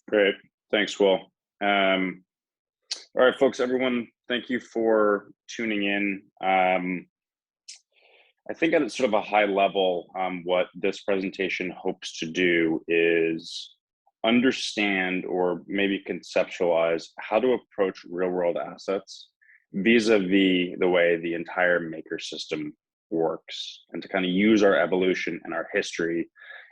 Great. Thanks, Will. All right, folks, everyone, thank you for tuning in. I think at sort of a high level, what this presentation hopes to do is understand or maybe conceptualize how to approach real-world assets vis-a-vis the way the entire maker system works, and to kind of use our evolution and our history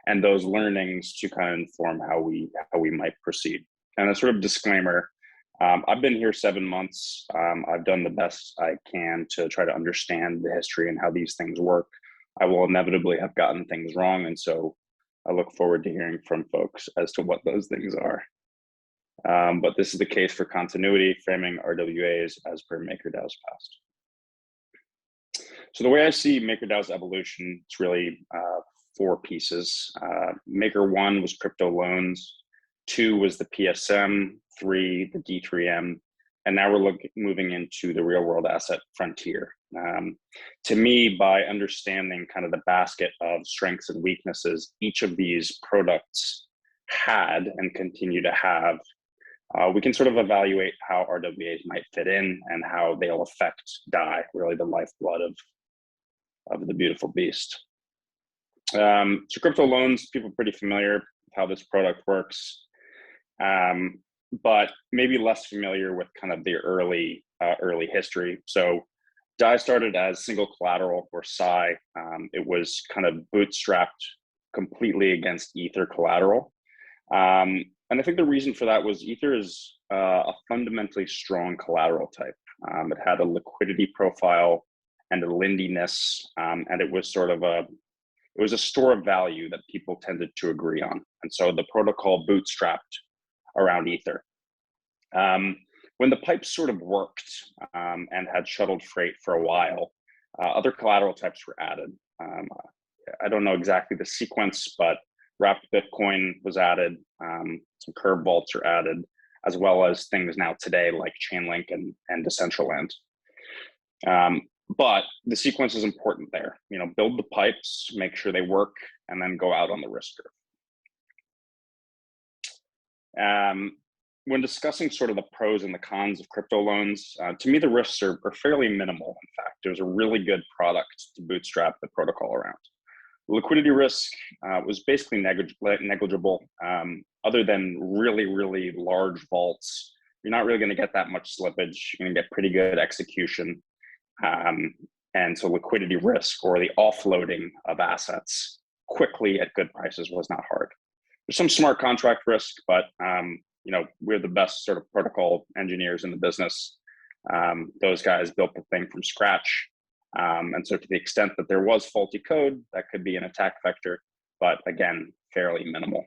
and those learnings to kind of inform how we might proceed. And a sort of disclaimer, I've been here 7 months. I've done the best I can to try to understand the history and how these things work. I will inevitably have gotten things wrong, and so I look forward to hearing from folks as to what those things are. But this is the case for continuity, framing RWAs as per MakerDAO's past. So the way I see MakerDAO's evolution, it's really 4 pieces. Maker 1 was crypto loans, 2 was the PSM, 3 the D3M, and now we're moving into the real world asset frontier. To me, by understanding kind of the basket of strengths and weaknesses each of these products had and continue to have, we can sort of evaluate how RWAs might fit in and how they'll affect DAI, really the lifeblood of the beautiful beast. So crypto loans, people are pretty familiar with how this product works, but maybe less familiar with kind of the early history. So DAI started as single collateral, or SI. It was kind of bootstrapped completely against Ether collateral. And I think the reason for that was Ether is a fundamentally strong collateral type. It had a liquidity profile and a lendiness, and it was sort of a store of value that people tended to agree on. And so the protocol bootstrapped around Ether. When the pipes sort of worked and had shuttled freight for a while, other collateral types were added. I don't know exactly the sequence, but wrapped Bitcoin was added, some curve vaults are added, as well as things now today like Chainlink and Decentraland. But the sequence is important there. You know, build the pipes, make sure they work, and then go out on the risk curve. When discussing sort of the pros and the cons of crypto loans, to me, the risks are fairly minimal. In fact, there's a really good product to bootstrap the protocol around. Liquidity risk was basically negligible. Other than really, really large vaults, you're not really going to get that much slippage. You're going to get pretty good execution. And so liquidity risk, or the offloading of assets quickly at good prices, was not hard. There's some smart contract risk, but you know, we're the best sort of protocol engineers in the business. Those guys built the thing from scratch. And so to the extent that there was faulty code, that could be an attack vector, but again, fairly minimal.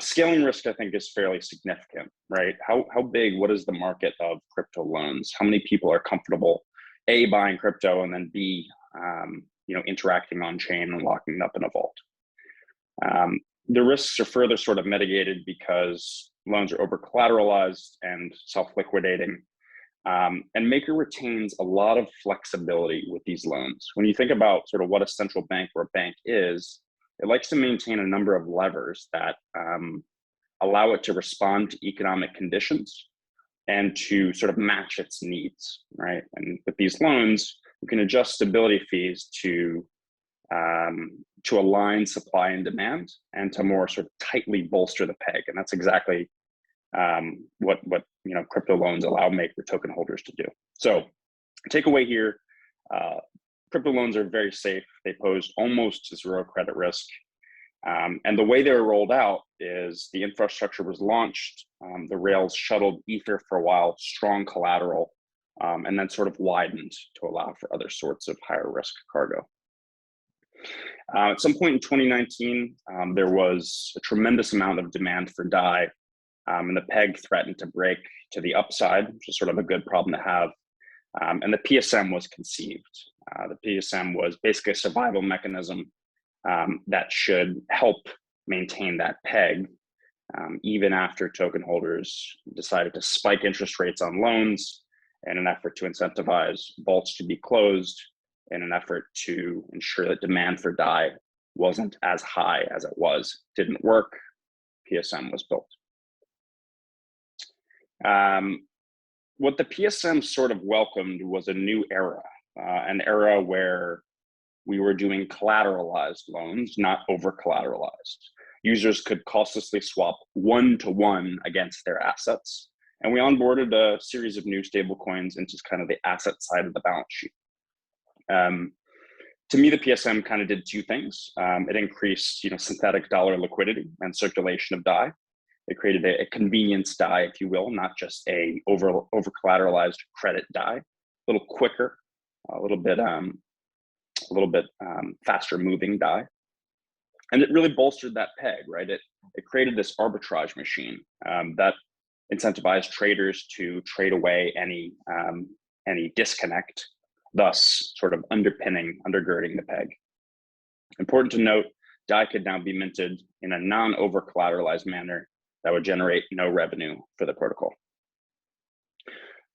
Scaling risk, I think, is fairly significant, right? How big, what is the market of crypto loans? How many people are comfortable, A, buying crypto, and then B, you know, interacting on chain and locking it up in a vault? The risks are further sort of mitigated because loans are over collateralized and self-liquidating. And Maker retains a lot of flexibility with these loans. When you think about sort of what a central bank or a bank is, it likes to maintain a number of levers that allow it to respond to economic conditions and to sort of match its needs, right? And with these loans, you can adjust stability fees to align supply and demand, and to more sort of tightly bolster the peg. And that's exactly what you know, crypto loans allow Maker token holders to do. So takeaway here, crypto loans are very safe. They pose almost zero credit risk. And the way they were rolled out is the infrastructure was launched, the rails shuttled Ether for a while, strong collateral, and then sort of widened to allow for other sorts of higher risk cargo. At some point in 2019, there was a tremendous amount of demand for DAI, and the peg threatened to break to the upside, which is sort of a good problem to have. And the PSM was conceived. The PSM was basically a survival mechanism that should help maintain that peg, even after token holders decided to spike interest rates on loans in an effort to incentivize vaults to be closed, in an effort to ensure that demand for DAI wasn't as high as it was. Didn't work. PSM was built. What the PSM sort of welcomed was a new era, an era where we were doing collateralized loans, not over-collateralized. Users could costlessly swap one-to-one against their assets. And we onboarded a series of new stablecoins into kind of the asset side of the balance sheet. To me, the PSM kind of did two things. It increased, synthetic dollar liquidity and circulation of DAI. It created a convenience DAI, if you will, not just a over-collateralized credit DAI, a little quicker, a little bit faster moving DAI. And it really bolstered that peg, right? It created this arbitrage machine that incentivized traders to trade away any disconnect, thus sort of undergirding the peg. Important to note, DAI could now be minted in a non-over-collateralized manner that would generate no revenue for the protocol.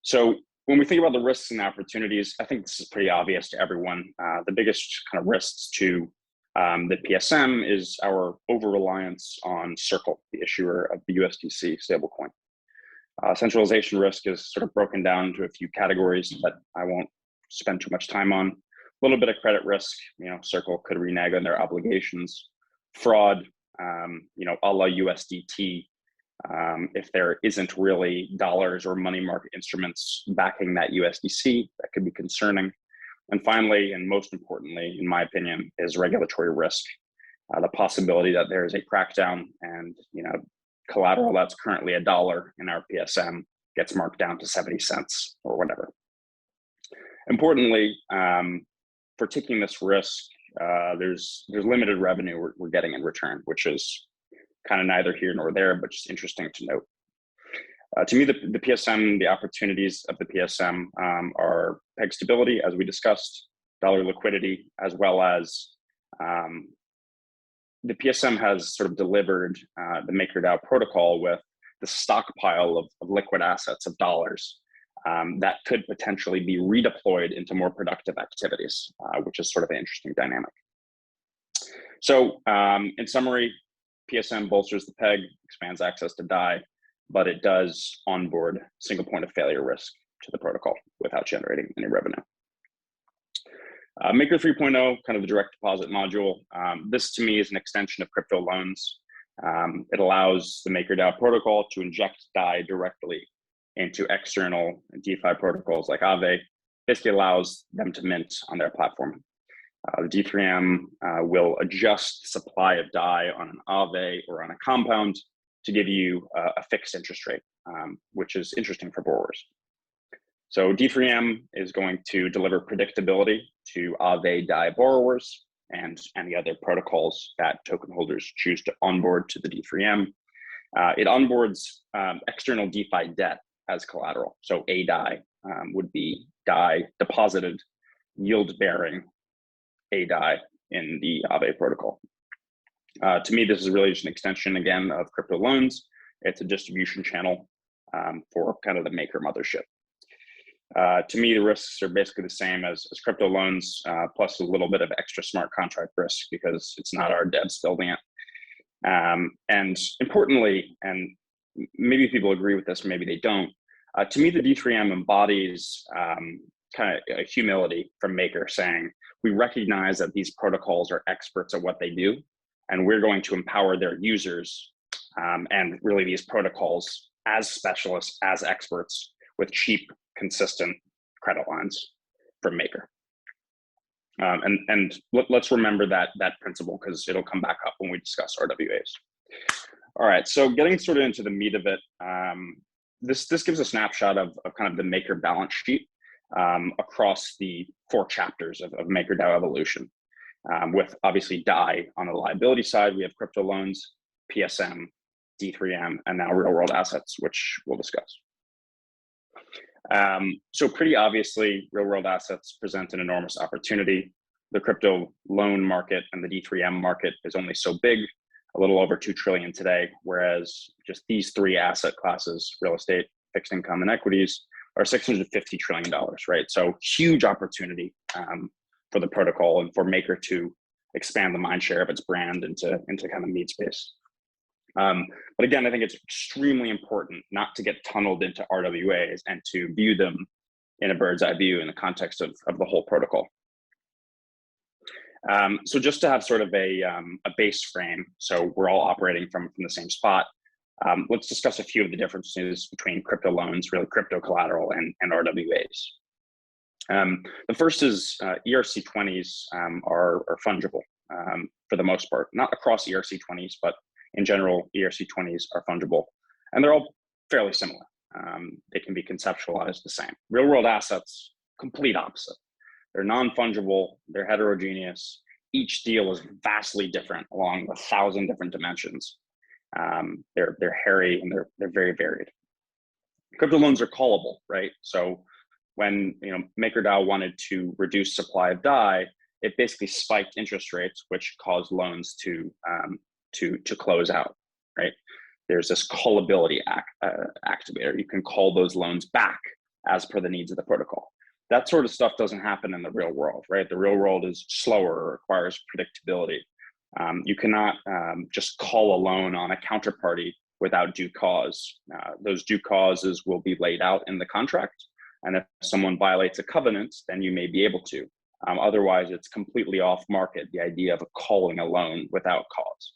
So when we think about the risks and opportunities, I think this is pretty obvious to everyone. The biggest kind of risks to the PSM is our over-reliance on Circle, the issuer of the USDC stablecoin. Centralization risk is sort of broken down into a few categories that I won't spend too much time on. A little bit of credit risk, Circle could renege on their obligations. Fraud, a la USDT, if there isn't really dollars or money market instruments backing that USDC, that could be concerning. And finally, and most importantly, in my opinion, is regulatory risk. The possibility that there is a crackdown and collateral that's currently $1 in our PSM gets marked down to 70 cents or whatever. Importantly, for taking this risk, there's limited revenue we're getting in return, which is kind of neither here nor there, but just interesting to note. To me, the PSM, the opportunities of the PSM are peg stability, as we discussed, dollar liquidity, as well as the PSM has sort of delivered the MakerDAO protocol with the stockpile of liquid assets of dollars that could potentially be redeployed into more productive activities, which is sort of an interesting dynamic. So in summary, PSM bolsters the peg, expands access to DAI, but it does onboard single point of failure risk to the protocol without generating any revenue. Maker 3.0, kind of the direct deposit module. This to me is an extension of crypto loans. It allows the MakerDAO protocol to inject DAI directly into external DeFi protocols like Aave, basically allows them to mint on their platform. The D3M will adjust supply of DAI on an Aave or on a compound to give you a fixed interest rate, which is interesting for borrowers. So D3M is going to deliver predictability to Aave DAI borrowers and any other protocols that token holders choose to onboard to the D3M. It onboards external DeFi debt as collateral. So a DAI would be DAI deposited, yield-bearing a DAI in the Aave protocol. To me, this is really just an extension, again, of crypto loans. It's a distribution channel for kind of the Maker mothership. To me, the risks are basically the same as crypto loans, plus a little bit of extra smart contract risk because it's not our devs building it. And importantly, and maybe people agree with this, maybe they don't, to me, the D3M embodies kind of a humility from Maker saying, we recognize that these protocols are experts at what they do, and we're going to empower their users and really these protocols as specialists, as experts with cheap, consistent credit lines from Maker. And let's remember that principle because it'll come back up when we discuss RWAs. All right, so getting sort of into the meat of it, this gives a snapshot of kind of the Maker balance sheet across the 4 chapters of MakerDAO evolution. With obviously DAI on the liability side, we have crypto loans, PSM, D3M, and now real world assets, which we'll discuss. So pretty obviously, real world assets present an enormous opportunity. The crypto loan market and the D3M market is only so big, a little over 2 trillion today, whereas just these 3 asset classes, real estate, fixed income, and equities, are $650 trillion, right? So huge opportunity for the protocol and for Maker to expand the mind share of its brand into kind of meat space. But again, I think it's extremely important not to get tunneled into RWAs and to view them in a bird's eye view in the context of the whole protocol. So just to have sort of a base frame, so we're all operating from the same spot, let's discuss a few of the differences between crypto loans, really crypto collateral, and RWAs. The first is ERC20s are fungible for the most part, not across ERC20s, but in general, ERC20s are fungible, and they're all fairly similar. They can be conceptualized the same. Real world assets, complete opposite. They're non-fungible, they're heterogeneous. Each deal is vastly different along 1,000 different dimensions. They're hairy and they're very varied. Crypto loans are callable, right? So when MakerDAO wanted to reduce supply of DAI, it basically spiked interest rates, which caused loans to close out, right? There's this callability activator. You can call those loans back as per the needs of the protocol. That sort of stuff doesn't happen in the real world, right? The real world is slower, requires predictability. You cannot just call a loan on a counterparty without due cause. Those due causes will be laid out in the contract. And if someone violates a covenant, then you may be able to. Otherwise, it's completely off market, the idea of calling a loan without cause.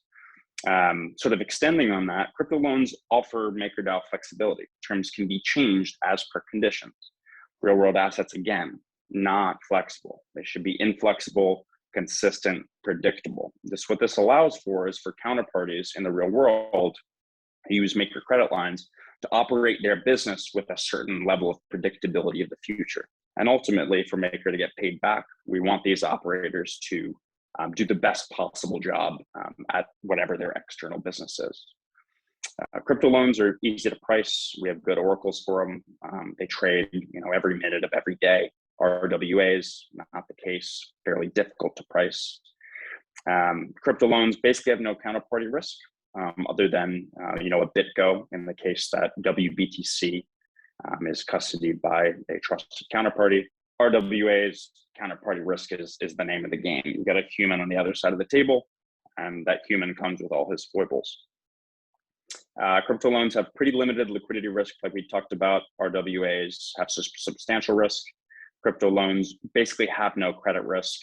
Sort of extending on that, crypto loans offer MakerDAO flexibility. Terms can be changed as per conditions. Real world assets, again, not flexible. They should be inflexible, consistent, predictable. What this allows for is for counterparties in the real world who use Maker credit lines to operate their business with a certain level of predictability of the future. And ultimately, for Maker to get paid back, we want these operators to do the best possible job at whatever their external business is. Crypto loans are easy to price. We have good oracles for them. They trade, every minute of every day. RWAs, not the case, fairly difficult to price. Crypto loans basically have no counterparty risk other than, a BitGo in the case that WBTC is custodied by a trusted counterparty. RWAs, counterparty risk is the name of the game. You've got a human on the other side of the table, and that human comes with all his foibles. Crypto loans have pretty limited liquidity risk, like we talked about. RWAs have substantial risk. Crypto loans basically have no credit risk,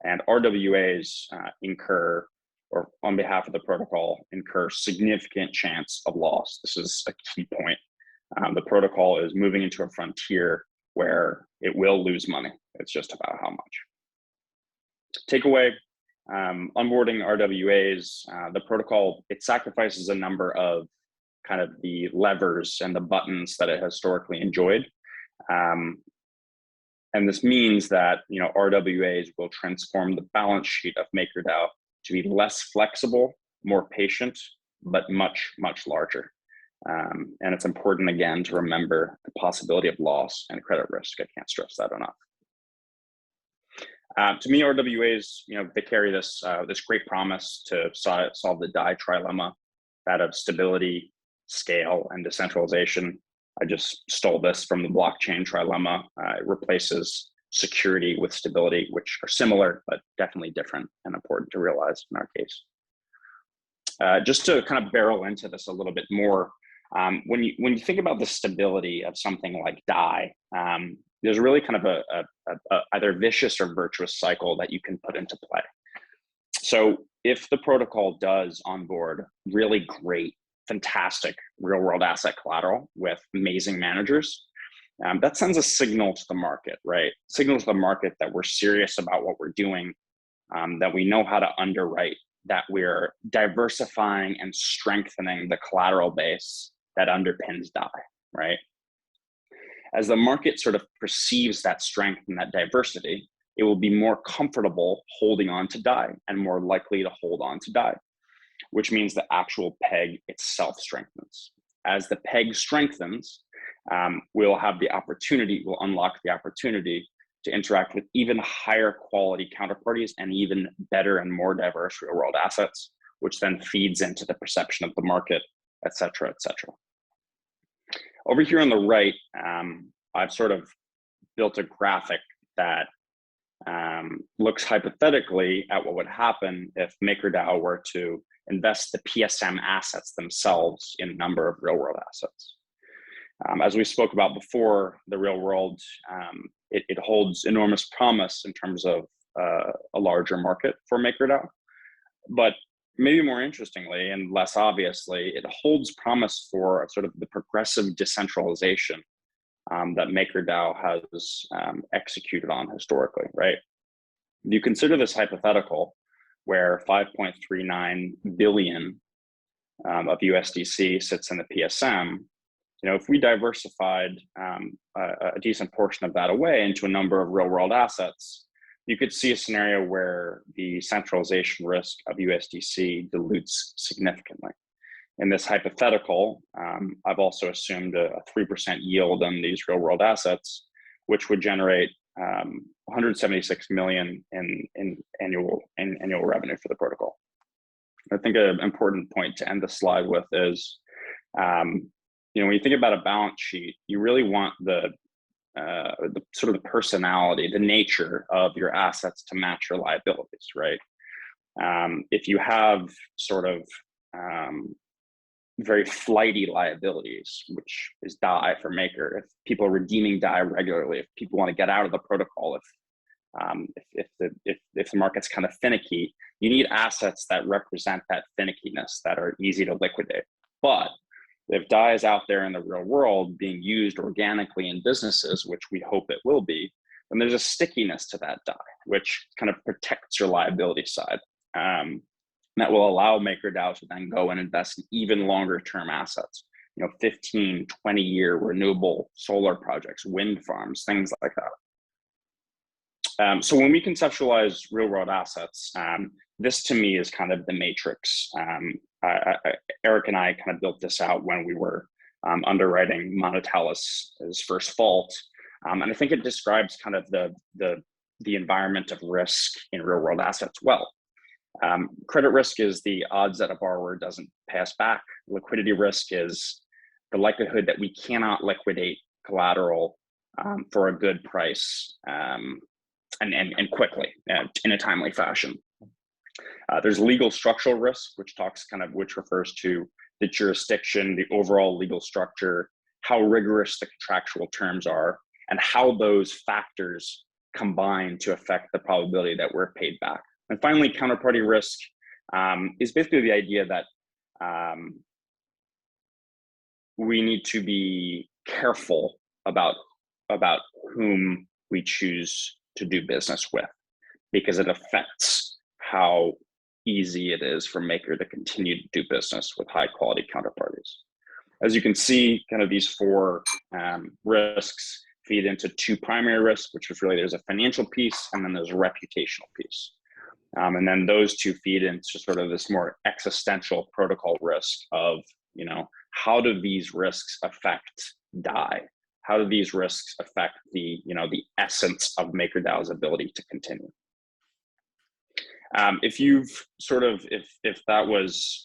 and RWAs incur, or on behalf of the protocol, incur significant chance of loss. This is a key point. The protocol is moving into a frontier where it will lose money. It's just about how much. Takeaway, onboarding RWAs, the protocol, it sacrifices a number of kind of the levers and the buttons that it historically enjoyed. And this means that RWAs will transform the balance sheet of MakerDAO to be less flexible, more patient, but much, much larger. And it's important, again, to remember the possibility of loss and credit risk. I can't stress that enough. To me, RWAs, they carry this great promise to solve the DAI trilemma, that of stability, scale, and decentralization. I just stole this from the blockchain trilemma. It replaces security with stability, which are similar, but definitely different and important to realize in our case. Just to kind of barrel into this a little bit more, when you think about the stability of something like DAI, there's really kind of a either vicious or virtuous cycle that you can put into play. So if the protocol does onboard really great, fantastic real world asset collateral with amazing managers, that sends a signal to the market, right? Signal to the market that we're serious about what we're doing, that we know how to underwrite, that we're diversifying and strengthening the collateral base that underpins DAI, right? As the market sort of perceives that strength and that diversity, it will be more comfortable holding on to DAI and more likely to hold on to DAI, which means the actual peg itself strengthens. As the peg strengthens, we'll unlock the opportunity to interact with even higher quality counterparties and even better and more diverse real world assets, which then feeds into the perception of the market, et cetera, et cetera. Over here on the right, I've sort of built a graphic that looks hypothetically at what would happen if MakerDAO were to invest the PSM assets themselves in a number of real world assets. As we spoke about before, the real world, it holds enormous promise in terms of a larger market for MakerDAO. But maybe more interestingly and less obviously, it holds promise for sort of the progressive decentralization that MakerDAO has executed on historically, right? If you consider this hypothetical where 5.39 billion of USDC sits in the PSM, if we diversified a decent portion of that away into a number of real world assets, you could see a scenario where the centralization risk of USDC dilutes significantly. In this hypothetical, I've also assumed a 3% yield on these real world assets, which would generate 176 million in annual revenue for the protocol. I think an important point to end the slide with is, when you think about a balance sheet, you really want the sort of the personality, the nature of your assets to match your liabilities, right? If you have sort of very flighty liabilities, which is DAI for Maker, if people are redeeming DAI regularly, if people want to get out of the protocol, if the market's kind of finicky, you need assets that represent that finickiness, that are easy to liquidate. But if DAI is out there in the real world being used organically in businesses, which we hope it will be, then there's a stickiness to that DAI, which kind of protects your liability side. That will allow MakerDAO to then go and invest in even longer term assets, 15, 20-year renewable solar projects, wind farms, things like that. So when we conceptualize real world assets, this to me is kind of the matrix. Eric and I kind of built this out when we were underwriting Monetalis' first vault. And I think it describes kind of the environment of risk in real world assets well. Credit risk is the odds that a borrower doesn't pay us back. Liquidity risk is the likelihood that we cannot liquidate collateral for a good price and quickly in a timely fashion. There's legal structural risk, which refers to the jurisdiction, the overall legal structure, how rigorous the contractual terms are, and how those factors combine to affect the probability that we're paid back. And finally, counterparty risk is basically the idea that we need to be careful about whom we choose to do business with, because it affects how easy it is for Maker to continue to do business with high quality counterparties. As you can see, kind of these four risks feed into two primary risks, which is really there's a financial piece and then there's a reputational piece. And then those two feed into sort of this more existential protocol risk of, how do these risks affect DAI? How do these risks affect the essence of MakerDAO's ability to continue? If that was,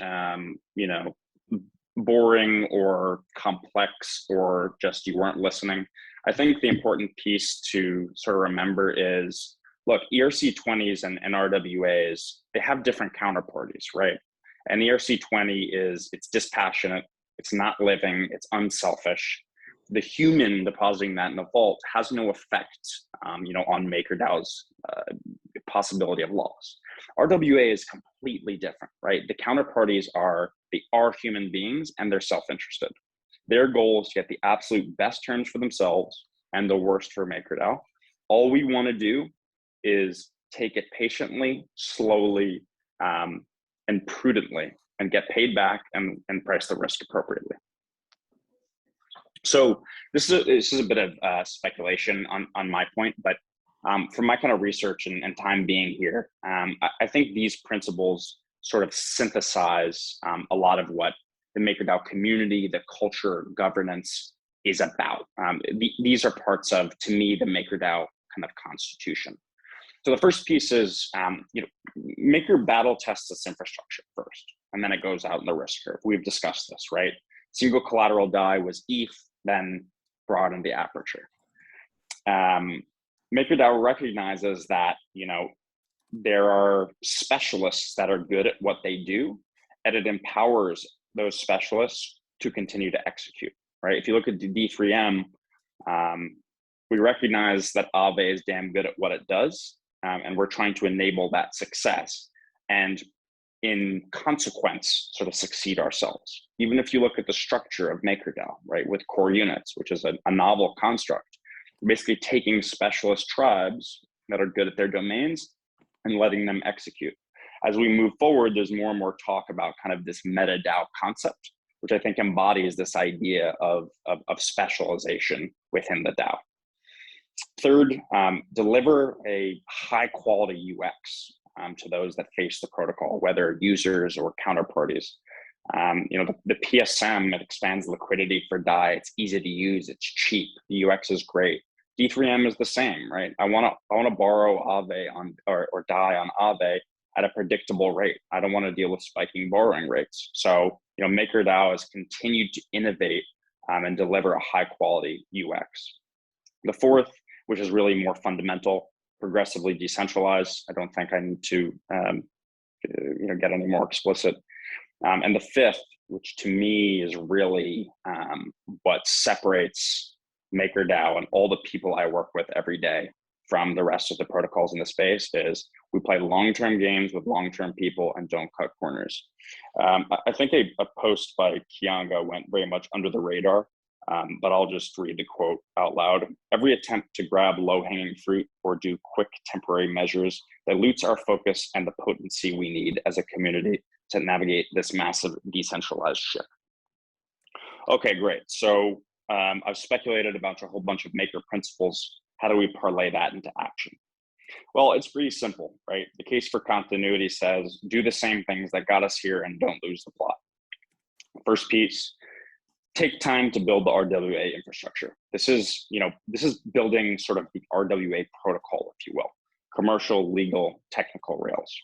boring or complex or just you weren't listening, I think the important piece to sort of remember is, look, ERC20s and RWAs, they have different counterparties, right? And ERC20 it's dispassionate, it's not living, it's unselfish. The human depositing that in the vault has no effect, on MakerDAO's possibility of loss. RWA is completely different, right? The counterparties are human beings and they're self-interested. Their goal is to get the absolute best terms for themselves and the worst for MakerDAO. All we want to do is take it patiently, slowly, and prudently, and get paid back and price the risk appropriately. So this is a bit of speculation on my point, but from my kind of research and time being here, I think these principles sort of synthesize a lot of what the MakerDAO community, the culture, governance is about. These are parts of, to me, the MakerDAO kind of constitution. So the first piece is, Maker battle tests its infrastructure first, and then it goes out in the risk curve. We've discussed this, right? Single collateral DAI was ETH, then broadened the aperture. MakerDAO recognizes that, there are specialists that are good at what they do, and it empowers those specialists to continue to execute, right? If you look at the D3M, we recognize that Aave is damn good at what it does, and we're trying to enable that success, and in consequence, sort of succeed ourselves. Even if you look at the structure of MakerDAO, right, with core units, which is a novel construct, basically taking specialist tribes that are good at their domains and letting them execute. As we move forward, there's more and more talk about kind of this meta DAO concept, which I think embodies this idea of specialization within the DAO. Third, deliver a high quality UX to those that face the protocol, whether users or counterparties. The PSM, it expands liquidity for DAI. It's easy to use. It's cheap. The UX is great. D3M is the same, right? I want to borrow Aave on or DAI on Aave at a predictable rate. I don't want to deal with spiking borrowing rates. So, MakerDAO has continued to innovate and deliver a high quality UX. The fourth, which is really more fundamental, progressively decentralized. I don't think I need to get any more explicit. And the fifth, which to me is really what separates MakerDAO and all the people I work with every day from the rest of the protocols in the space, is we play long-term games with long-term people and don't cut corners. I think a post by Kianga went very much under the radar, but I'll just read the quote out loud. "Every attempt to grab low-hanging fruit or do quick temporary measures dilutes our focus and the potency we need as a community to navigate this massive decentralized ship." Okay, great. So I've speculated about a whole bunch of Maker principles. How do we parlay that into action? Well, it's pretty simple, right? The case for continuity says, do the same things that got us here and don't lose the plot. First piece, take time to build the RWA infrastructure. This is building sort of the RWA protocol, if you will, commercial, legal, technical rails.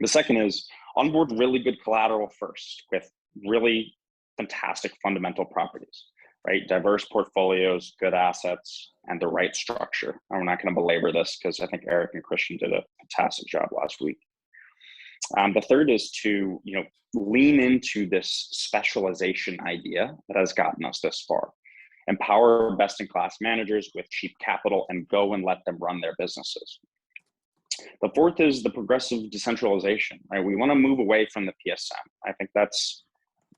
The second is onboard really good collateral first with really fantastic fundamental properties, right? Diverse portfolios, good assets, and the right structure. I'm not going to belabor this because I think Eric and Christian did a fantastic job last week. The third is to lean into this specialization idea that has gotten us this far. Empower best-in-class managers with cheap capital and go and let them run their businesses. The fourth is the progressive decentralization, right? We want to move away from the PSM. I think that's,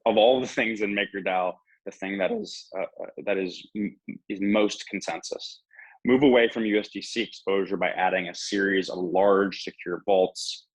of all the things in MakerDAO, the thing that is most consensus. Move away from USDC exposure by adding a series of large secure vaults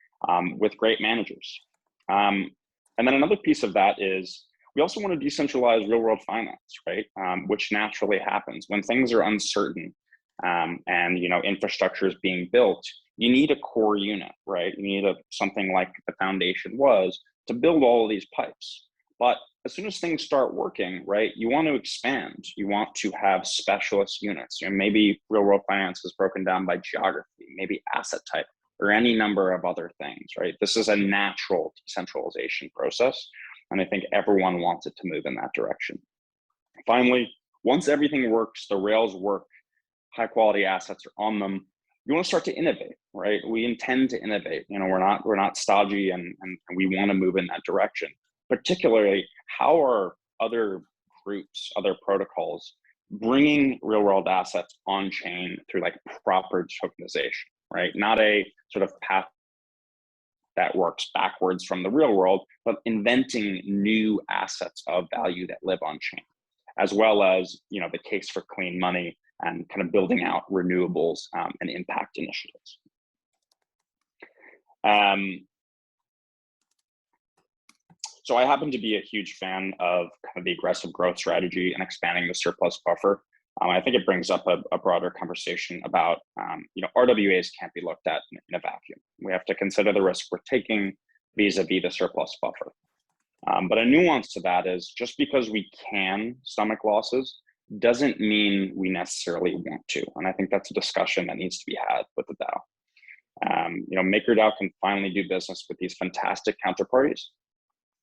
with great managers. And then another piece of that is we also want to decentralize real world finance, right? Which naturally happens when things are uncertain and infrastructure is being built. You need a core unit, right? You need something like the foundation was to build all of these pipes. But as soon as things start working, right, you want to expand. You want to have specialist units. Maybe real world finance is broken down by geography, maybe asset type, or any number of other things, right? This is a natural decentralization process, and I think everyone wants it to move in that direction. Finally, once everything works, the rails work, high quality assets are on them, you want to start to innovate, right? We intend to innovate. We're not stodgy, and we want to move in that direction. Particularly, how are other groups, other protocols bringing real world assets on chain through like proper tokenization, right? Not a sort of path that works backwards from the real world, but inventing new assets of value that live on chain, as well as, the case for clean money and kind of building out renewables and impact initiatives. So I happen to be a huge fan of kind of the aggressive growth strategy and expanding the surplus buffer. I think it brings up a broader conversation about, RWAs can't be looked at in a vacuum. We have to consider the risk we're taking vis-a-vis the surplus buffer. But a nuance to that is just because we can stomach losses doesn't mean we necessarily want to. And I think that's a discussion that needs to be had with the DAO. MakerDAO can finally do business with these fantastic counterparties.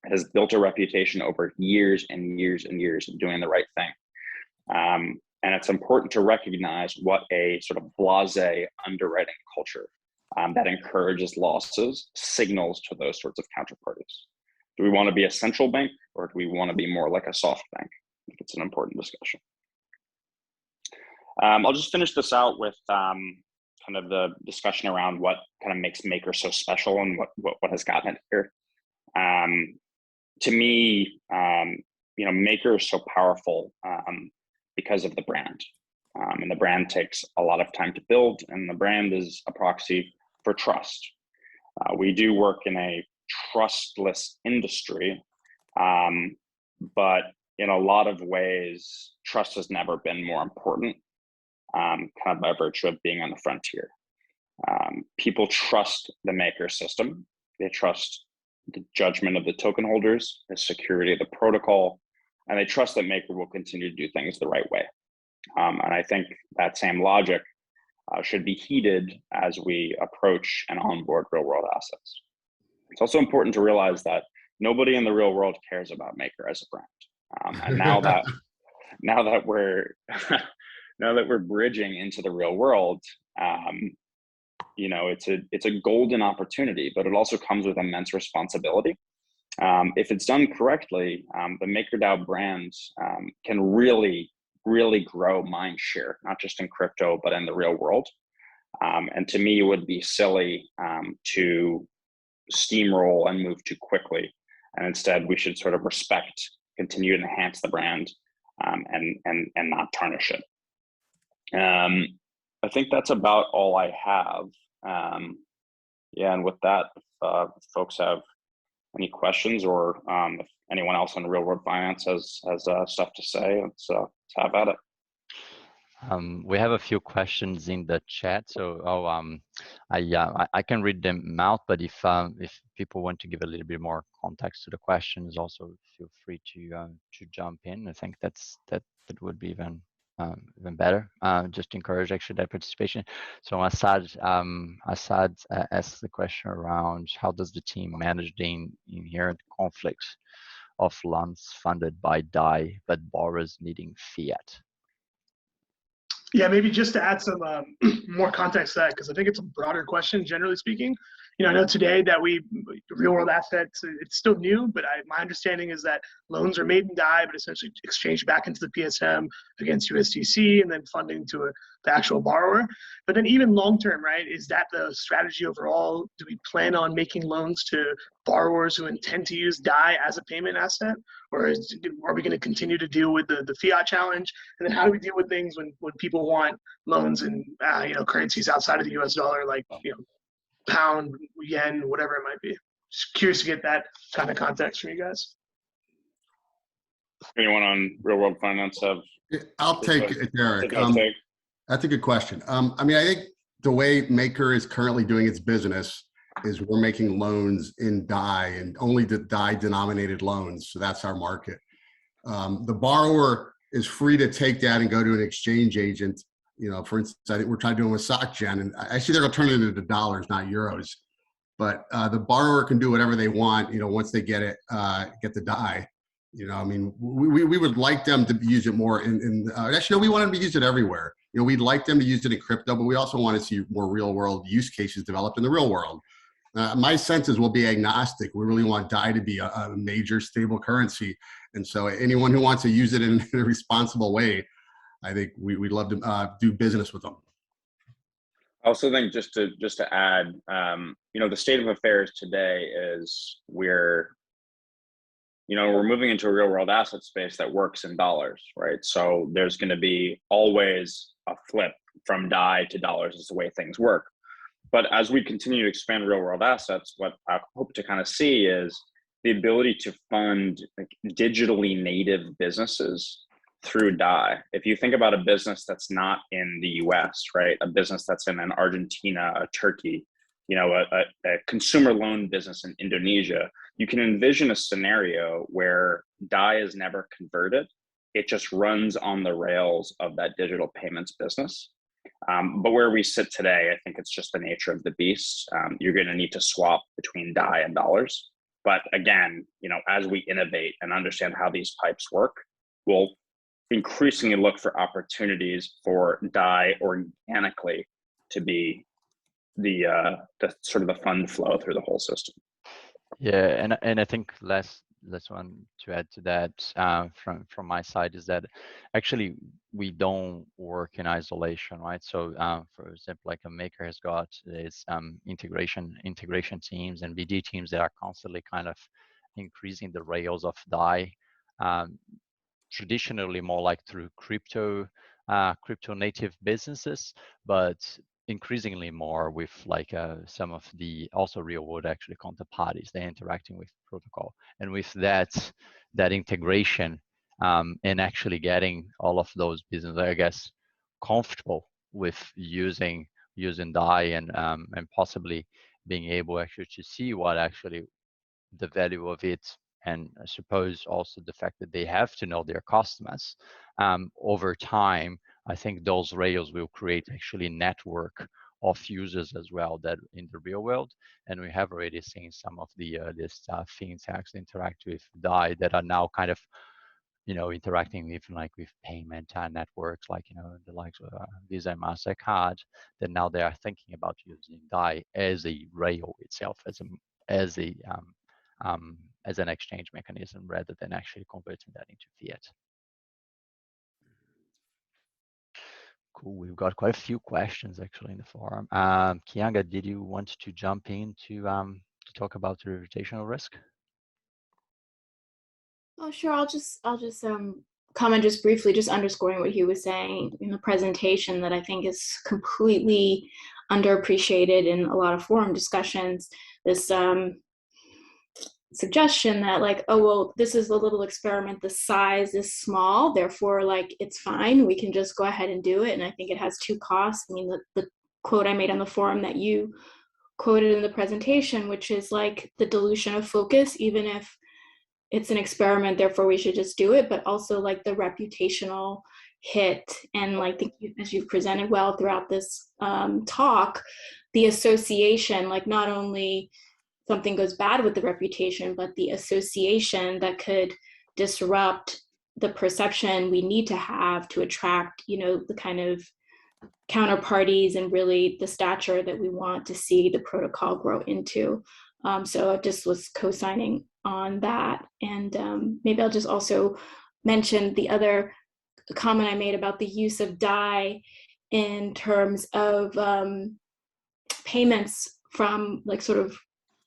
It has built a reputation over years and years and years of doing the right thing. And it's important to recognize what a sort of blasé underwriting culture that encourages losses signals to those sorts of counterparties. Do we want to be a central bank, or do we want to be more like a soft bank? I think it's an important discussion. I'll just finish this out with kind of the discussion around what kind of makes Maker so special and what has gotten it here. To me, Maker is so powerful because of the brand. And the brand takes a lot of time to build, and the brand is a proxy for trust. We do work in a trustless industry, but in a lot of ways, trust has never been more important, kind of by virtue of being on the frontier. People trust the Maker system. They trust the judgment of the token holders, the security of the protocol, and they trust that Maker will continue to do things the right way. And I think that same logic should be heeded as we approach and onboard real world assets. It's also important to realize that nobody in the real world cares about Maker as a brand. And now that we're bridging into the real world, it's a golden opportunity, but it also comes with immense responsibility. If it's done correctly, the MakerDAO brand can really grow mind share, not just in crypto, but in the real world. And to me, it would be silly to steamroll and move too quickly. And instead, we should sort of respect, continue to enhance the brand, and not tarnish it. I think that's about all I have. And with that, if folks have any questions, or if anyone else on real world finance has stuff to say, let's have at it. We have a few questions in the chat, so I can read them out. But if people want to give a little bit more context to the questions, also feel free to jump in. I think that would be even better. Just encourage actually that participation. So Assad asked the question around how does the team manage the inherent conflicts of loans funded by DAI but borrowers needing fiat? Yeah, maybe just to add some more context to that, because I think it's a broader question, generally speaking. I know today that real world assets, it's still new, but my understanding is that loans are made in DAI, but essentially exchanged back into the PSM against USDC and then funding to the actual borrower. But then even long-term, right, is that the strategy overall? Do we plan on making loans to borrowers who intend to use DAI as a payment asset? Or are we going to continue to deal with the fiat challenge? And then how do we deal with things when people want loans in currencies outside of the US dollar, like pound, yen, whatever it might be? Just curious to get that kind of context from you guys. Anyone on real world finance have? I'll take it, Derek. That's a good question. I think the way Maker is currently doing its business is we're making loans in DAI, and only the DAI denominated loans. So that's our market. The borrower is free to take that and go to an exchange agent. For instance, I think we're trying to do it with SocGen, and actually they're going to turn it into dollars, not euros. But the borrower can do whatever they want, once they get it, get the DAI. We would like them to use it more actually, no, we want them to use it everywhere. We'd like them to use it in crypto, but we also want to see more real world use cases developed in the real world. My sense is we'll be agnostic. We really want DAI to be a major stable currency. And so anyone who wants to use it in a responsible way, I think we'd love to do business with them. I also think just to add, the state of affairs today is we're moving into a real world asset space that works in dollars, right? So there's going to be always a flip from DAI to dollars is the way things work. But as we continue to expand real world assets, what I hope to kind of see is the ability to fund digitally native businesses through DAI. If you think about a business that's not in the US, right? A business that's in an Argentina, a Turkey, a consumer loan business in Indonesia, you can envision a scenario where DAI is never converted. It just runs on the rails of that digital payments business. But where we sit today, I think it's just the nature of the beast. You're going to need to swap between DAI and dollars. But again, as we innovate and understand how these pipes work, we'll increasingly look for opportunities for DAI organically to be the sort of the fund flow through the whole system. Yeah, and I think last one to add to that from my side is that actually we don't work in isolation, right? So for example, like a Maker has got its integration teams and BD teams that are constantly kind of increasing the rails of DAI. Traditionally more like through crypto native businesses, but increasingly more with like some of the also real world actually counterparties they're interacting with protocol, and with that integration and actually getting all of those businesses, I guess, comfortable with using DAI and possibly being able actually to see what actually the value of it, and I suppose also the fact that they have to know their customers over time. I think those rails will create actually a network of users as well that in the real world, and we have already seen some of the fintechs interact with DAI that are now kind of interacting with like with payment networks like the likes of Visa and MasterCard, that now they are thinking about using DAI as a rail itself, as a as an exchange mechanism rather than actually converting that into fiat. Cool. We've got quite a few questions actually in the forum. Kianga, did you want to jump in to talk about the reputational risk? Oh, sure. I'll just comment just briefly, just underscoring what he was saying in the presentation that I think is completely underappreciated in a lot of forum discussions. This suggestion that like, oh, well, this is a little experiment, the size is small, therefore like it's fine, we can just go ahead and do it. And I think it has two costs. I mean, the quote I made on the forum that you quoted in the presentation, which is like the dilution of focus, even if it's an experiment, therefore we should just do it, but also like the reputational hit. And like as you've presented well throughout this talk, the association, like not only something goes bad with the reputation, but the association that could disrupt the perception we need to have to attract, the kind of counterparties and really the stature that we want to see the protocol grow into. So I just was co-signing on that. And maybe I'll just also mention the other comment I made about the use of DAI in terms of payments from like sort of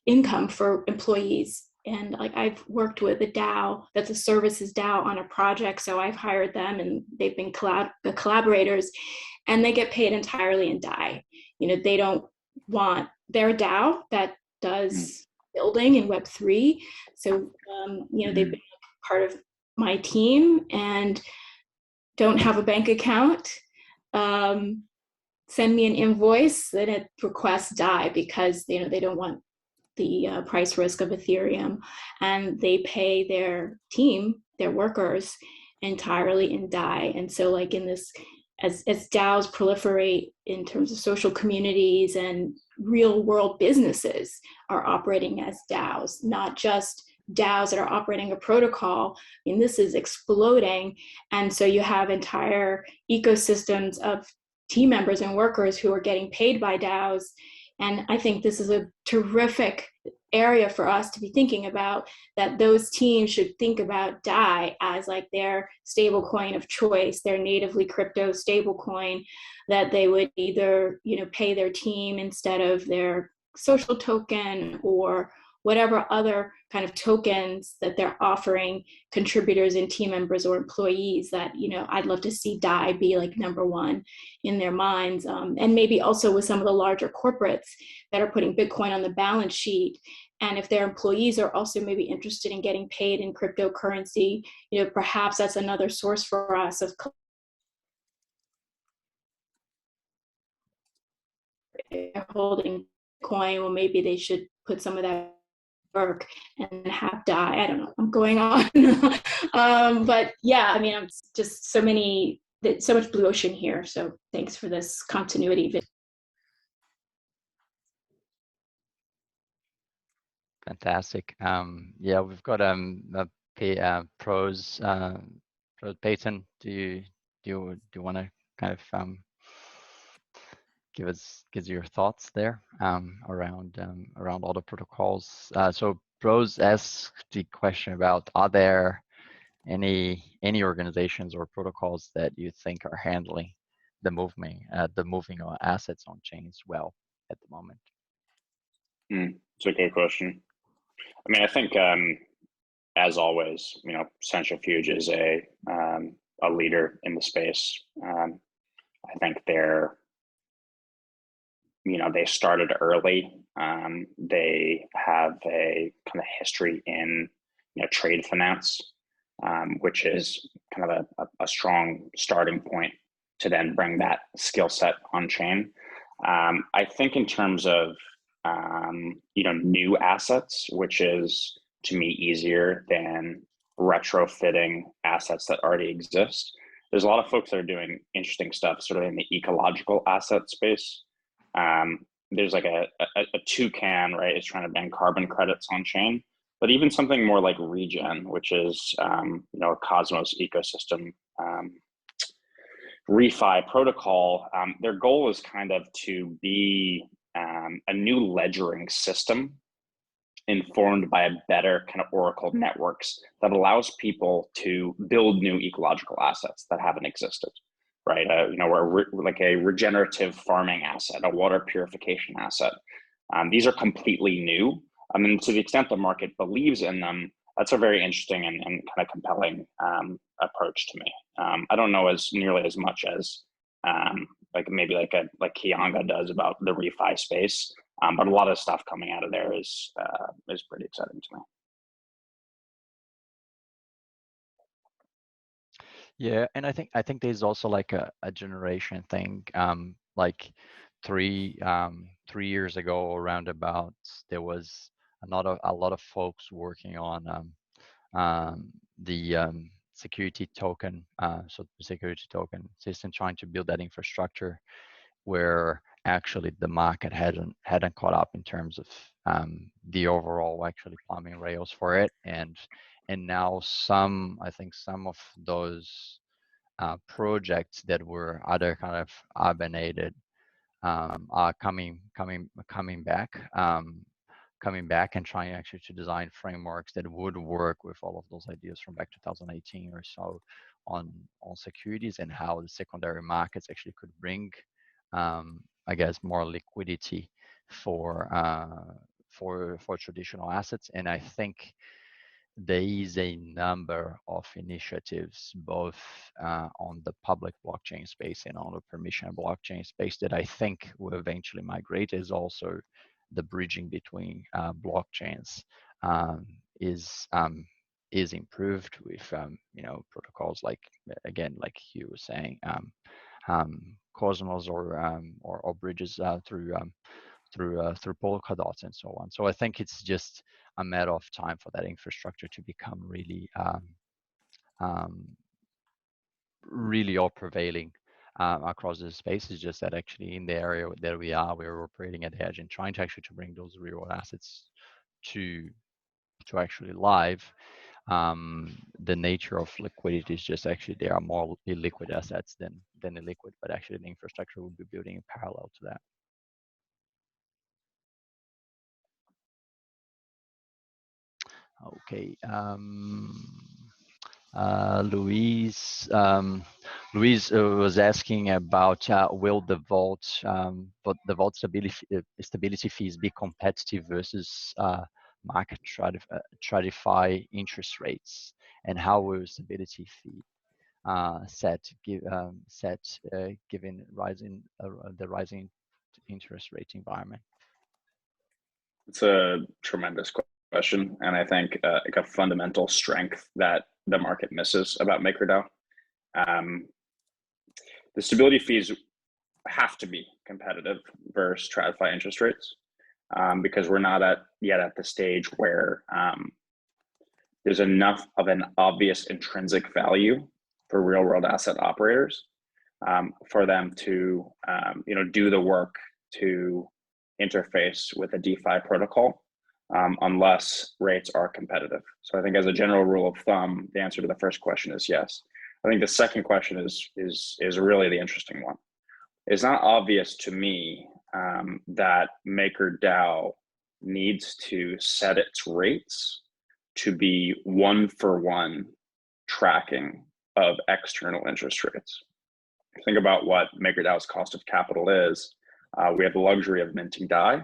income for employees. And like I've worked with a DAO that's a services DAO on a project, so I've hired them and they've been collaborators, and they get paid entirely in DAI. They don't want their DAO that does building in Web3. So they've been part of my team and don't have a bank account. Send me an invoice and it requests DAI because they don't want the price risk of Ethereum, and they pay their team, their workers, entirely in DAI. And so like in this, as DAOs proliferate in terms of social communities, and real world businesses are operating as DAOs, not just DAOs that are operating a protocol. I mean, this is exploding. And so you have entire ecosystems of team members and workers who are getting paid by DAOs. And I think this is a terrific area for us to be thinking about, that those teams should think about DAI as like their stable coin of choice, their natively crypto stable coin, that they would either, pay their team instead of their social token or whatever other kind of tokens that they're offering contributors and team members or employees, that, I'd love to see DAI be like number one in their minds. And maybe also with some of the larger corporates that are putting Bitcoin on the balance sheet. And if their employees are also maybe interested in getting paid in cryptocurrency, perhaps that's another source for us of holding Bitcoin. Well, maybe they should put some of that work and have DAI. I don't know, I'm going on. But yeah, I mean, I'm just so much blue ocean here. So thanks for this continuity. Fantastic. Yeah, we've got pros. Peyton, do you want to kind of give your thoughts there around all the protocols? So Rose asked the question about, are there any organizations or protocols that you think are handling the moving of assets on chains well at the moment? It's a good question. I mean, I think as always, you know, Centrifuge is a leader in the space. I think they're, you know, they started early. They have a kind of history in, you know, trade finance, which is kind of a strong starting point to then bring that skill set on chain. I think in terms of, you know, new assets, which is to me easier than retrofitting assets that already exist. There's a lot of folks that are doing interesting stuff sort of in the ecological asset space. There's like a toucan, right? It's trying to ban carbon credits on chain, but even something more like Regen, which is, you know, a Cosmos ecosystem, refi protocol, their goal is kind of to be a new ledgering system informed by a better kind of Oracle networks that allows people to build new ecological assets that haven't existed, right? You know, like a regenerative farming asset, a water purification asset. These are completely new. I mean, to the extent the market believes in them, that's a very interesting and kind of compelling approach to me. I don't know as nearly as much as like maybe like Kianga does about the refi space, but a lot of stuff coming out of there is pretty exciting to me. Yeah, and I think there's also like a generation thing. Like 3 years ago, around about, there was a lot of folks working on the security token, so the security token system, trying to build that infrastructure, where actually the market hadn't caught up in terms of the overall actually plumbing rails for it, and now I think some of those projects that were other kind of hibernated are coming back and trying actually to design frameworks that would work with all of those ideas from back 2018 or so on securities, and how the secondary markets actually could bring, I guess, more liquidity for traditional assets. And I think there is a number of initiatives, both on the public blockchain space and on the permission blockchain space, that I think will eventually migrate. Is also the bridging between blockchains is improved with you know, protocols like, again, like Hugh was saying, Cosmos or bridges through Polkadot and so on. So I think it's just a matter of time for that infrastructure to become really really all prevailing across the space. Is just that actually in the area that we're operating at the edge and trying to actually to bring those real world assets to actually live. The nature of liquidity is just actually there are more illiquid assets than illiquid, but actually the infrastructure will be building in parallel to that. Okay. Louise was asking about will the vault stability fees be competitive versus market TradFi interest rates, and how will stability fee set given the rising interest rate environment? It's a tremendous question, and I think like a fundamental strength that the market misses about MakerDAO. The stability fees have to be competitive versus TradFi interest rates, because we're not yet at the stage where there's enough of an obvious intrinsic value for real world asset operators for them to you know, do the work to interface with a DeFi protocol unless rates are competitive. So I think as a general rule of thumb, the answer to the first question is yes. I think the second question is really the interesting one. It's not obvious to me that MakerDAO needs to set its rates to be 1-for-1 tracking of external interest rates. Think about what MakerDAO's cost of capital is. We have the luxury of minting DAI,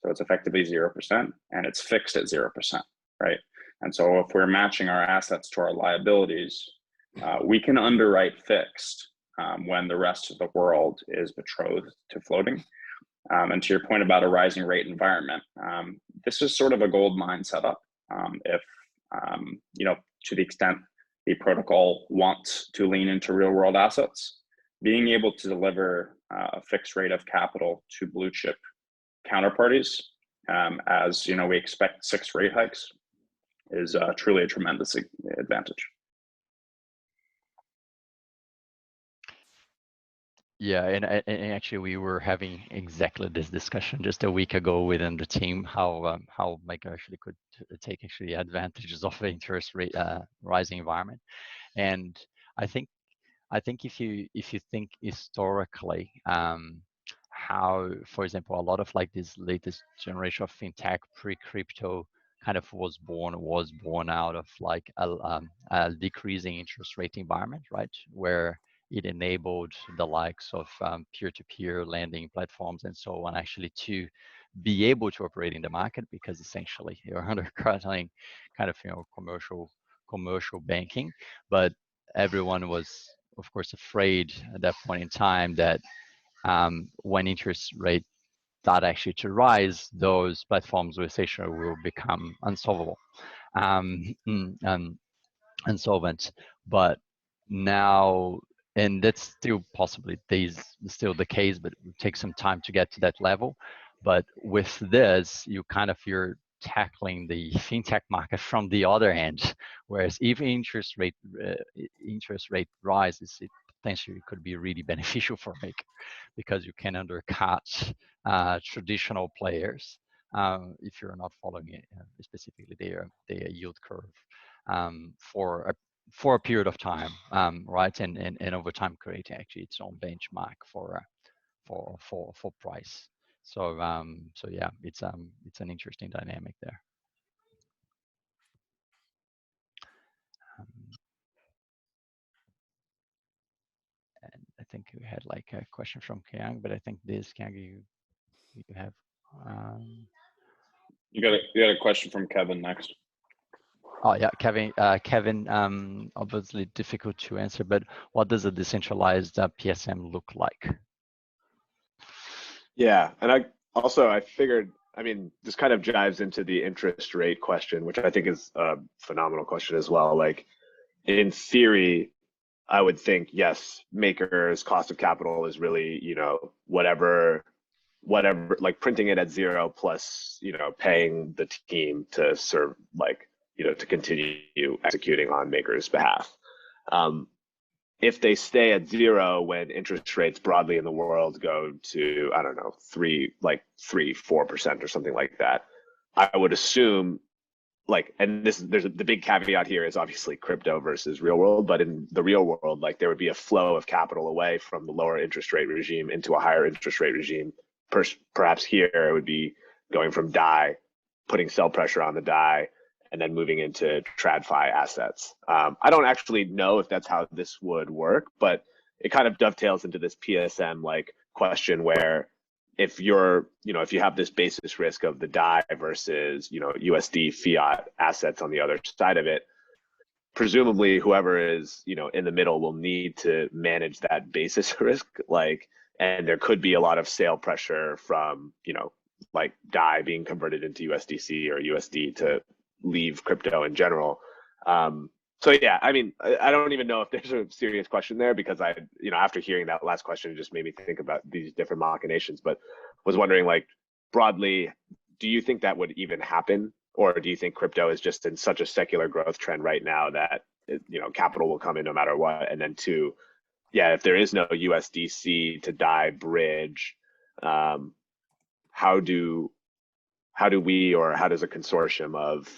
so it's effectively 0%, and it's fixed at 0%, right? And so if we're matching our assets to our liabilities, we can underwrite fixed when the rest of the world is betrothed to floating. And to your point about a rising rate environment, this is sort of a gold mine setup. If, to the extent the protocol wants to lean into real world assets, being able to deliver a fixed rate of capital to blue chip counterparties, as we expect 6 rate hikes, is truly a tremendous advantage. Yeah, and actually we were having exactly this discussion just a week ago within the team, how Maker actually could take actually advantages of the interest rate rising environment. And I think if you think historically, how, for example, a lot of like this latest generation of fintech pre-crypto kind of was born out of like a decreasing interest rate environment, right? Where it enabled the likes of peer-to-peer lending platforms and so on actually to be able to operate in the market, because essentially you're undercutting kind of commercial banking. But everyone was, of course, afraid at that point in time that when interest rate start actually to rise, those platforms essentially will become unsolvable, insolvent. But now, and that's still possibly still the case, but it will take some time to get to that level. But with this, you're tackling the fintech market from the other end. Whereas if interest rate rises, it potentially could be really beneficial for Maker, because you can undercut traditional players if you're not following it, specifically their yield curve for a period of time, right? And over time creating actually its own benchmark for price. So yeah, it's an interesting dynamic there. And I think we had like a question from Kyang, but I think this Kyang you have. You got a question from Kevin next. Oh yeah, Kevin, obviously difficult to answer, but what does a decentralized PSM look like? Yeah, and I figured, this kind of jives into the interest rate question, which I think is a phenomenal question as well. Like, in theory, I would think, yes, Maker's cost of capital is really, whatever, like printing it at 0 plus, paying the team to serve, like, to continue executing on Maker's behalf. If they stay at 0 when interest rates broadly in the world go to, I don't know, 3-4% or something like that, I would assume, like, and there's the big caveat here is obviously crypto versus real world, but in the real world, like, there would be a flow of capital away from the lower interest rate regime into a higher interest rate regime. Perhaps here it would be going from DAI, putting sell pressure on the DAI, and then moving into TradFi assets. I don't actually know if that's how this would work, but it kind of dovetails into this PSM like question where if you're, if you have this basis risk of the DAI versus, USD fiat assets on the other side of it, presumably whoever is, in the middle will need to manage that basis risk, like, and there could be a lot of sale pressure from, like DAI being converted into USDC or USD to leave crypto in general. So yeah, I don't even know if there's a serious question there, because after hearing that last question, it just made me think about these different machinations, but was wondering, like, broadly, do you think that would even happen? Or do you think crypto is just in such a secular growth trend right now that, capital will come in no matter what? And then 2, yeah, if there is no USDC to DAI bridge, how do we, or how does a consortium of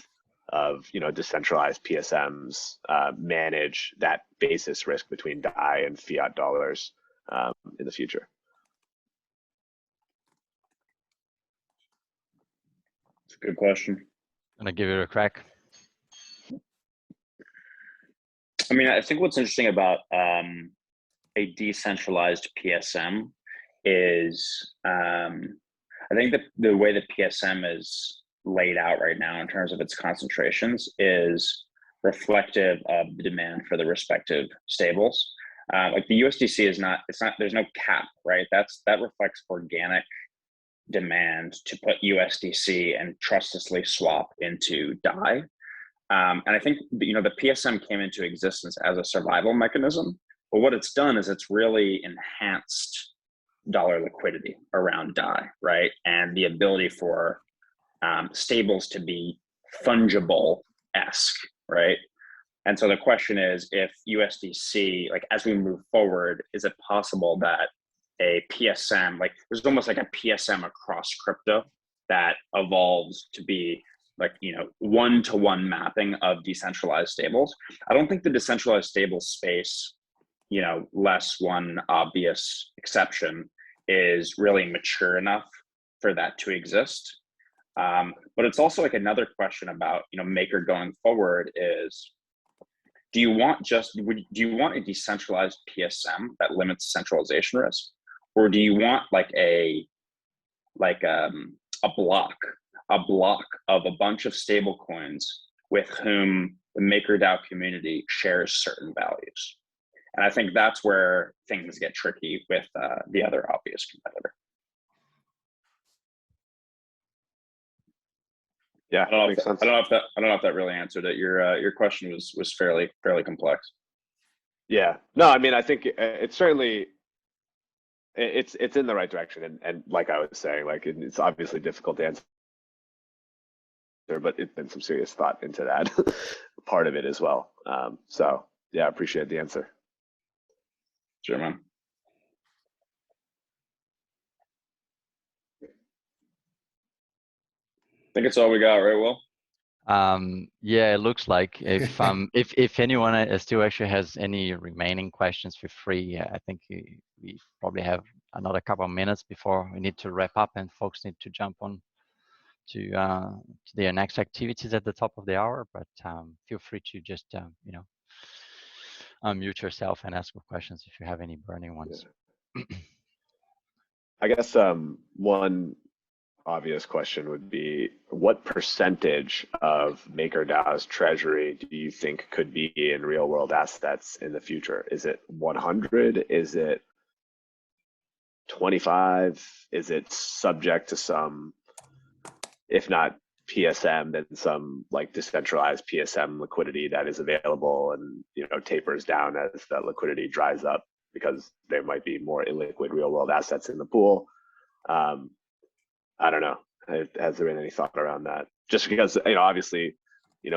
decentralized PSMs manage that basis risk between DAI and fiat dollars in the future? Good question. Gonna give it a crack. I mean, I think what's interesting about a decentralized PSM is I think that the way that PSM is laid out right now in terms of its concentrations is reflective of the demand for the respective stables. Like the USDC is not, there's no cap, right? That reflects organic demand to put USDC and trustlessly swap into DAI. And I think, the PSM came into existence as a survival mechanism, but what it's done is it's really enhanced dollar liquidity around DAI, right? And the ability for stables to be fungible-esque, right? And so the question is, if USDC, like as we move forward, is it possible that a PSM, like there's almost like a PSM across crypto that evolves to be like, one-to-one mapping of decentralized stables? I don't think the decentralized stable space, less one obvious exception, is really mature enough for that to exist. But it's also like another question about, Maker going forward is, do you want a decentralized PSM that limits centralization risk? Or do you want like a block of a bunch of stable coins with whom the MakerDAO community shares certain values? And I think that's where things get tricky with the other obvious competitor. Yeah, I don't makes sense. know if that really answered it. Your question was fairly complex. Yeah, no, I mean, I think it's certainly, it's in the right direction, and like I was saying, like it's obviously difficult to answer, but it's been some serious thought into that part of it as well. So yeah, I appreciate the answer. Sure, man. I think it's all we got, right, Will? Yeah, it looks like if anyone still actually has any remaining questions, feel free. I think we probably have another couple of minutes before we need to wrap up, and folks need to jump on to their next activities at the top of the hour. But feel free to just unmute yourself and ask questions if you have any burning ones. Yeah. I guess one obvious question would be, what percentage of MakerDAO's treasury do you think could be in real world assets in the future? Is it 100? Is it 25? Is it subject to some, if not PSM, then some like decentralized PSM liquidity that is available and tapers down as that liquidity dries up because there might be more illiquid real world assets in the pool? I don't know. Has there been any thought around that? Just because, obviously,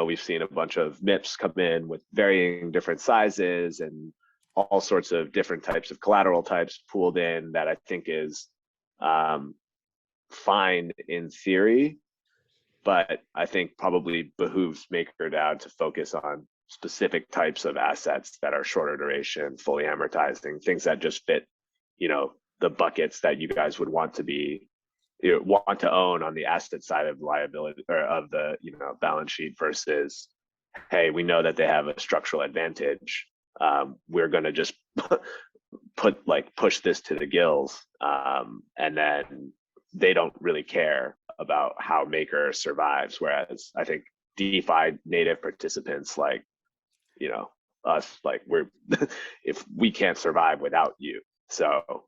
we've seen a bunch of MIPS come in with varying different sizes and all sorts of different types of collateral types pooled in that I think is fine in theory, but I think probably behooves MakerDAO to focus on specific types of assets that are shorter duration, fully amortizing, things that just fit, the buckets that you guys would want to be, want to own on the asset side of liability or of the balance sheet versus, hey, we know that they have a structural advantage. We're going to just push this to the gills, and then they don't really care about how Maker survives. Whereas I think DeFi native participants like us, like we're if we can't survive without you. So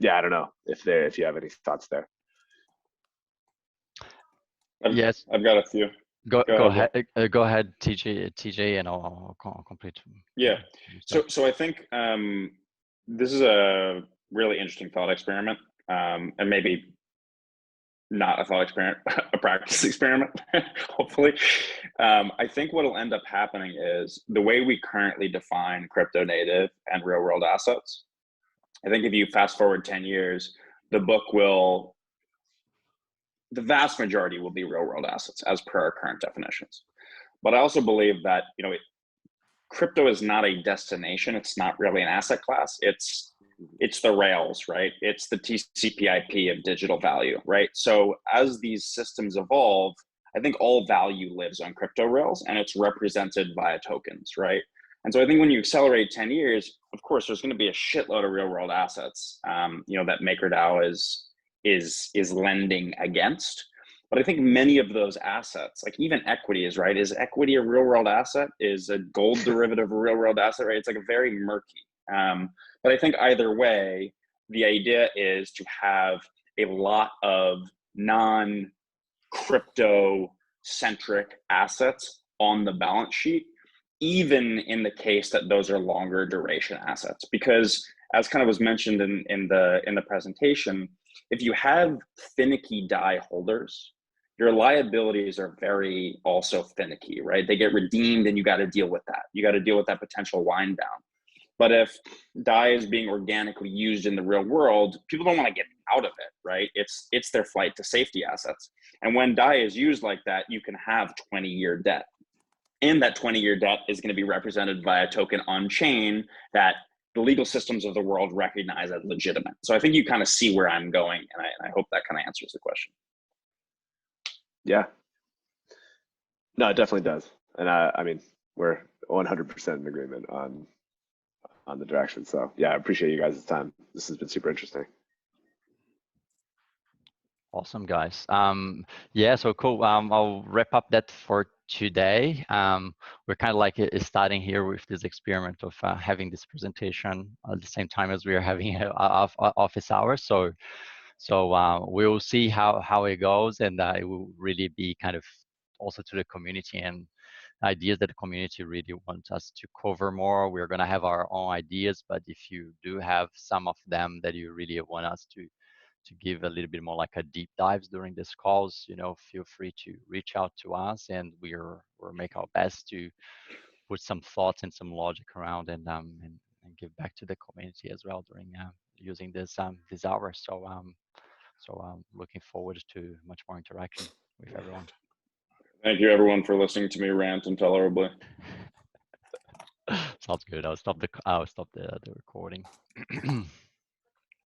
yeah, I don't know if you have any thoughts there. Yes, I've got a few. Go ahead, TJ, and I'll complete. Yeah. So I think this is a really interesting thought experiment, and maybe not a thought experiment, a practice experiment, hopefully. I think what will end up happening is the way we currently define crypto native and real world assets. I think if you fast forward 10 years, the vast majority will be real world assets as per our current definitions. But I also believe that, crypto is not a destination. It's not really an asset class. It's it's the rails, right? It's the TCP/IP of digital value, right? So as these systems evolve, I think all value lives on crypto rails, and it's represented via tokens, right? And so I think when you accelerate 10 years, of course, there's going to be a shitload of real world assets, that MakerDAO is lending against. But I think many of those assets, like even equity is equity a real world asset? Is a gold derivative a real world asset, right? It's like a very murky. But I think either way, the idea is to have a lot of non-crypto centric assets on the balance sheet, even in the case that those are longer duration assets. Because as kind of was mentioned in the presentation, if you have finicky DAI holders, your liabilities are very also finicky, right? They get redeemed and you got to deal with that. You got to deal with that potential wind down. But if DAI is being organically used in the real world, people don't want to get out of it, right? It's their flight to safety assets. And when DAI is used like that, you can have 20-year debt. And that 20-year debt is going to be represented by a token on chain that the legal systems of the world recognize as legitimate. So I think you kind of see where I'm going, and I hope that kind of answers the question. Yeah. No, it definitely does. And I mean, we're 100% in agreement on the direction. So yeah, I appreciate you guys' time. This has been super interesting. Awesome, guys. Yeah, so cool. I'll wrap up that for today. We're kind of like starting here with this experiment of having this presentation at the same time as we are having office hours. So we'll see how it goes, and it will really be kind of also to the community and ideas that the community really wants us to cover more. We're going to have our own ideas, but if you do have some of them that you really want us to give a little bit more like a deep dives during these calls, feel free to reach out to us, and we'll make our best to put some thoughts and some logic around and give back to the community as well during using this hours. So I'm looking forward to much more interaction with everyone. Thank you, everyone, for listening to me rant intolerably. Sounds good. I'll stop the recording.